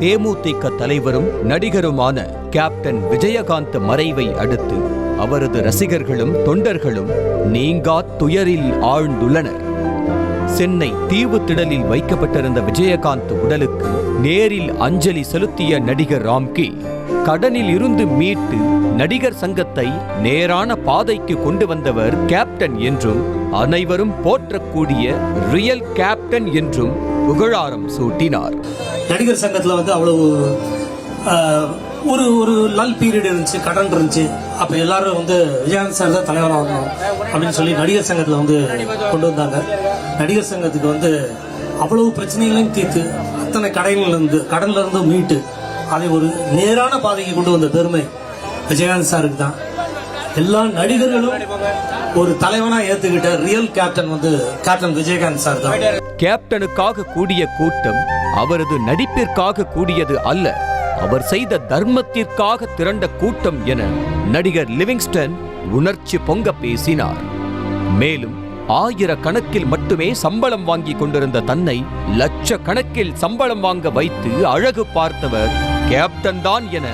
தேமுதிக தலைவரும் நடிகருமான கேப்டன் விஜயகாந்த் மறைவை அடுத்து அவரது ரசிகர்களும் தொண்டர்களும் நீங்கா துயரில் ஆழ்ந்துள்ளனர். சென்னை தீவுத்திடலில் வைக்கப்பட்டிருந்த விஜயகாந்த் உடலுக்கு நேரில் அஞ்சலி செலுத்திய நடிகர் ராம்கி கடனில் இருந்து மீட்டு நடிகர் சங்கத்தை நேரான பாதைக்கு கொண்டு வந்தவர் கேப்டன் என்றும் அனைவரும் போற்றக்கூடிய ரியல் கேப்டன் என்றும் புகழாரம் சூட்டினார். நடிகர் சங்கத்துல அவ்வளவு ஒரு லல் பீரியட் இருந்துச்சு, கடன் இருந்துச்சு. அப்ப எல்லாரும் விஜயகாந்த் சார் தான் தலைவராக வரணும் அப்படின்னு சொல்லி நடிகர் சங்கத்துல கொண்டு வந்தாங்க. நடிகர் சங்கத்துக்கு அவ்வளவு பிரச்சனைகளையும் தீர்த்து அத்தனை கடன்ல இருந்து மீட்டு அதை ஒரு நேரான பாதைக்கு கொண்டு வந்த பெருமை விஜயகாந்த் சாருக்கு தான். எல்லா நடிகர்களும் ஒரு தலைவனா ஏத்துக்கிட்ட real captain captain Vijayakanth sir தான். கேப்டனுக்காக கூடிய கூட்டம் அவரது நடிப்பிற்காக கூடியது அல்ல, அவர் செய்த தர்மத்திற்காக திரண்ட கூட்டம் என நடிகர் லிவிங்ஸ்டன் உணர்ச்சி பொங்க பேசினார். மேலும் ஆயிரக்கணக்கில் மட்டுமே சம்பளம் வாங்கி கொண்டிருந்த தன்னை லட்சக்கணக்கில் சம்பளம் வாங்க வைத்து அழகு பார்த்தவர் கேப்டன் தான் என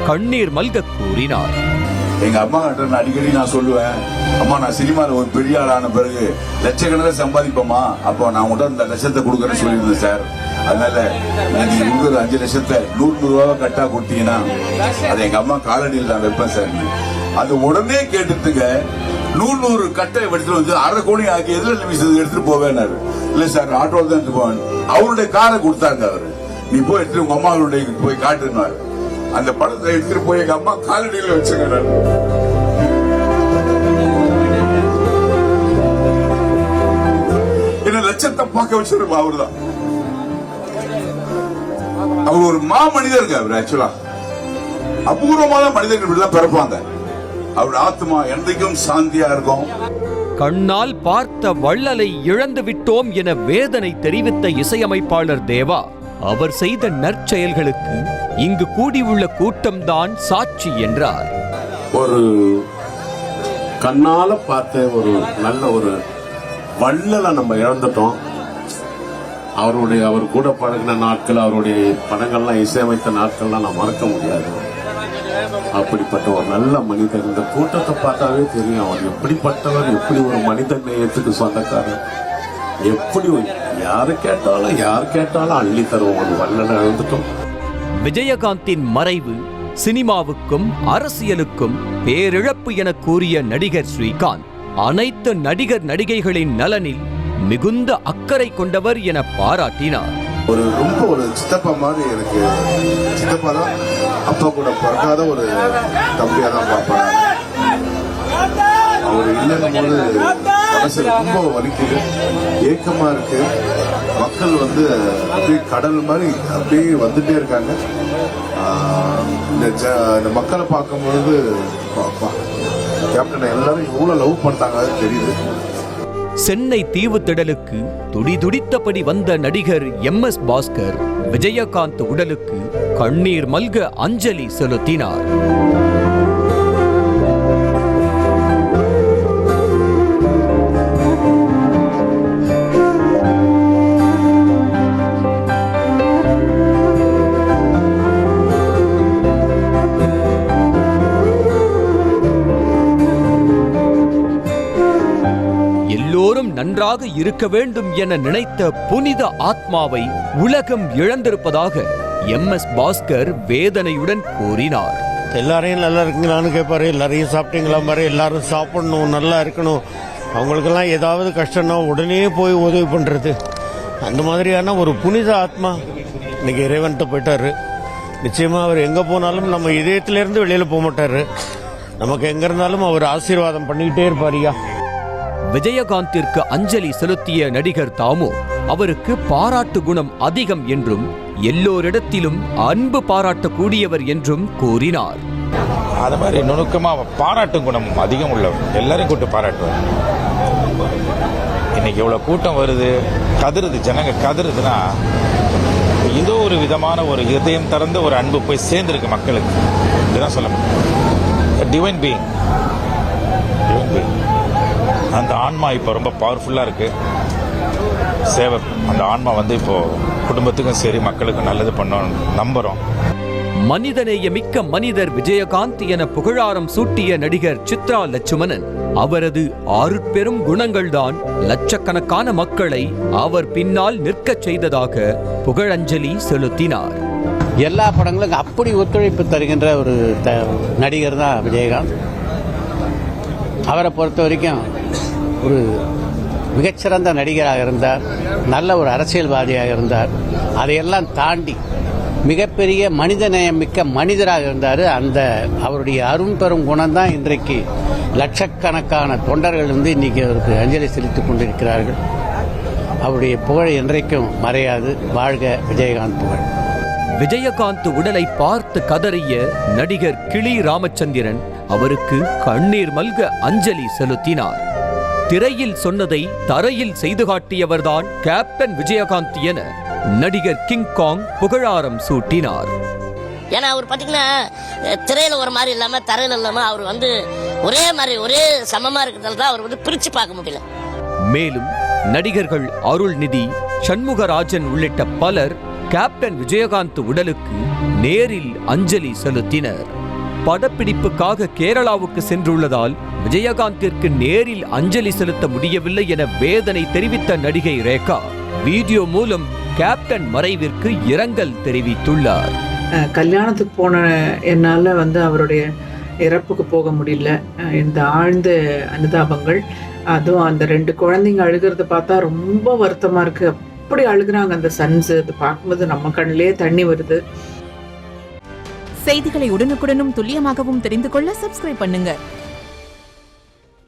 கண்ணீர் மல்க கூறினார். எங்க அம்மா கிட்ட அடிக்கடி நான் சொல்லுவேன், அம்மா நான் சினிமாவில் ஒரு பெரிய ஆளான பிறகு லட்சக்கணக்கில் சம்பாதிப்போமா, அப்போ நான் உடனே இந்த லட்சத்தை கொடுக்குறேன்னு சொல்லியிருந்தேன் சார். அதனால நீங்க கொடுக்குற 5 லட்சத்தை 100 ரூபாவை கட்டா கொடுத்தீங்கன்னா அதை எங்க அம்மா காலடியில் நான் வைப்பேன் சார். அது உடனே கேட்டுட்டுங்க 100 கட்டை எடுத்துட்டு ½ கோடி ஆக்கி எதுல நிமிஷத்துக்கு எடுத்துட்டு போவேன்னாரு. இல்ல சார் ஆட்டோவில் தான் எடுத்து போவேன். அவருடைய காரை கொடுத்தாங்க. அவரு நீ போய் எடுத்துட்டு உங்க அம்மாவுடைய போய் காட்டுனாரு. அந்த படத்தை எடுத்துட்டு போய் எங்க அம்மா காலடியில் வச்சுங்க. என்ன லட்சத்தை பார்க்க வச்சிருப்பா. அவருதான் அவர் ஒரு மனிதருங்க. அவர் ஆக்சுவலா அபூர்வமான மனிதர்கள் தான் பிறப்பாங்க. அவர் ஆத்மா என்றைக்கும் சாந்தியா இருக்கும். கண்ணால் பார்த்த வள்ளலை இழந்து விட்டோம் என வேதனை தெரிவித்த இசையமைப்பாளர் தேவா அவர் செய்த நற்செயல்களுக்கு இங்கு கூடியுள்ள கூட்டம்தான் சாட்சி என்றார். ஒரு கண்ணால பார்த்த ஒரு நல்ல ஒரு வள்ளலை நம்ம இழந்துட்டோம். அவர் கூட பழகின நாட்கள், அவருடைய படங்கள்லாம் இசையமைத்த நாட்கள்லாம் நான் மறக்க முடியாது. அப்படிப்பட்ட ஒரு நல்ல மனிதர். இந்த கூட்டத்தை பார்த்தாவே தெரியும் அவர் எப்படிப்பட்டவர், எப்படி ஒரு மனித நேயத்துக்கு சொந்தக்காரர், எப்படி யார் கேட்டாலும் அள்ளி தருவோம். ஒரு வல்லனை எழுந்துட்டோம். விஜயகாந்தின் மறைவு சினிமாவுக்கும் அரசியலுக்கும் பேரிழப்பு என கூறிய நடிகர் ஸ்ரீகாந்த் அனைத்து நடிகர் நடிகைகளின் நலனில் மிகுந்த அக்கறை கொண்டவர் என பாராட்டினார். ரொம்ப ஒரு சித்தப்பா மாதிரி எனக்கு சித்தப்பா தான். அப்பா கூட பிறக்காத ஒரு தம்பியா தான் பார்ப்பாங்க. அவர் இல்லைன்னும் போது மனசு ரொம்ப வலிக்குது, ஏக்கமா இருக்கு. மக்கள் அப்படியே கடல் மாதிரி அப்படியே வந்துட்டே இருக்காங்க. இந்த மக்களை பார்க்கும்பொழுது கேப்டனை எல்லாரும் இவ்வளவு லவ் பண்ணிட்டாங்க தெரியுது. சென்னை தீவுத்திடலுக்கு துடிதுடித்தபடி வந்த நடிகர் MS பாஸ்கர் விஜயகாந்த் உடலுக்கு கண்ணீர் மல்க அஞ்சலி செலுத்தினார். எல்லோரும் நன்றாக இருக்க வேண்டும் என நினைத்த புனித ஆத்மாவை உலகம் இழந்திருப்பதாக MS பாஸ்கர் வேதனையுடன் கூறினார். எல்லாரையும் நல்லா இருக்குங்களான்னு கேட்பாரு, எல்லாரையும் சாப்பிட்டீங்களா மாதிரி எல்லாரும் சாப்பிடணும், நல்லா இருக்கணும். அவங்களுக்கெல்லாம் ஏதாவது கஷ்டம்னா உடனே போய் உதவி பண்றது, அந்த மாதிரியான ஒரு புனித ஆத்மா இன்னைக்கு இறைவன்கிட்ட போயிட்டாரு. நிச்சயமா அவர் எங்க போனாலும் நம்ம இதயத்திலிருந்து வெளியில போக மாட்டாரு. நமக்கு எங்க இருந்தாலும் அவர் ஆசீர்வாதம் பண்ணிக்கிட்டே இருப்பாரியா. விஜயகாந்திற்கு அஞ்சலி செலுத்திய நடிகர் தாமு அவருக்கு பாராட்டு குணம் அதிகம் என்றும் எல்லோரிடத்திலும் அன்பு பாராட்டக்கூடியவர் என்றும் கூறினார். அது மாதிரி நுணுக்கமா பாராட்டும் குணம் அதிகம் உள்ளவர், எல்லாரையும் கூட்டு பாராட்டுவார். இன்னைக்கு இவ்வளவு கூட்டம் வருது, கதறுது, ஜனங்க கதறுதுன்னா ஏதோ ஒரு விதமான ஒரு இதயம் திறந்த ஒரு அன்பு போய் சேர்ந்திருக்கு மக்களுக்கு. இதுதான் சொல்ல முடியும். டிவைன் பீயிங், அந்த ஆன்மா இப்போ ரொம்ப பவர்ஃபுல்லாக இருக்கு. சேவை அந்த ஆன்மா இப்போ குடும்பத்துக்கும் சரி மக்களுக்கும் நல்லது பண்ணோம் நம்புகிறோம். மனிதநேயமிக்க மனிதர் விஜயகாந்த் என புகழாரம் சூட்டிய நடிகர் சித்ரா லட்சுமணன் அவரது அருட்பெரும் குணங்கள்தான் லட்சக்கணக்கான மக்களை அவர் பின்னால் நிற்கச் செய்ததாக புகழஞ்சலி செலுத்தினார். எல்லா படங்களுக்கும் அப்படி ஒத்துழைப்பு தருகின்ற ஒரு நடிகர் தான் விஜயகாந்த். அவரை பொறுத்த வரைக்கும் ஒரு மிகச்சிறந்த நடிகராக இருந்தார், நல்ல ஒரு அரசியல்வாதியாக இருந்தார். அதையெல்லாம் தாண்டி மிகப்பெரிய மனிதநேயம் மிக்க மனிதராக இருந்தார். அந்த அவருடைய அரும்பெரும் குணம்தான் இன்றைக்கு லட்சக்கணக்கான தொண்டர்கள் இன்னைக்கு அவருக்கு அஞ்சலி செலுத்திக் கொண்டிருக்கிறார்கள். அவருடைய புகழ் என்றைக்கும் மறையாது. வாழ்க விஜயகாந்த் புகழ். விஜயகாந்த் உடலை பார்த்து கதறிய நடிகர் கிளி ராமச்சந்திரன் அவருக்கு கண்ணீர் மல்க அஞ்சலி செலுத்தினார். திரையில் சொன்னதை தரையில் செய்து காட்டியவர்தான் கேப்டன் விஜயகாந்த் என நடிகர் கிங்காங் புகழாரம் சூட்டினார். ஏன்னா அவர் பாத்தீங்கன்னா திரையில ஒரு மாதிரி இல்லாம தரையில இல்லாம அவர் ஒரே மாதிரி ஒரே சமமா இருக்கிறதால தான் அவர் பிரிச்சு பார்க்க முடியல. மேலும் நடிகர்கள் அருள்நிதி, சண்முகராஜன் உள்ளிட்ட பலர் கேப்டன் விஜயகாந்த் உடலுக்கு நேரில் அஞ்சலி செலுத்தினர். படப்பிடிப்புக்காக கேரளாவுக்கு சென்றுள்ளதால் விஜயகாந்திற்கு நேரில் அஞ்சலி செலுத்த முடியவில்லை என வேதனை தெரிவித்த நடிகை ரேகா வீடியோ மூலம் கேப்டன் மறைவிற்கு இரங்கல் தெரிவித்துள்ளார். கல்யாணத்துக்கு போன என்னால் அவருடைய இறப்புக்கு போக முடியல. இந்த ஆழ்ந்த அனுதாபங்கள். அதுவும் அந்த 2 குழந்தைங்க அழுகிறத பார்த்தா ரொம்ப வருத்தமா இருக்கு. அப்படி அழுகுறாங்க அந்த சன்ஸ். அது பார்க்கும்போது நம்ம கண்ணிலே தண்ணி வருது. செய்திகளை உடனுக்குடனும் துல்லியமாகவும் தெரிந்து கொள்ள சப்ஸ்கிரைப் பண்ணுங்க.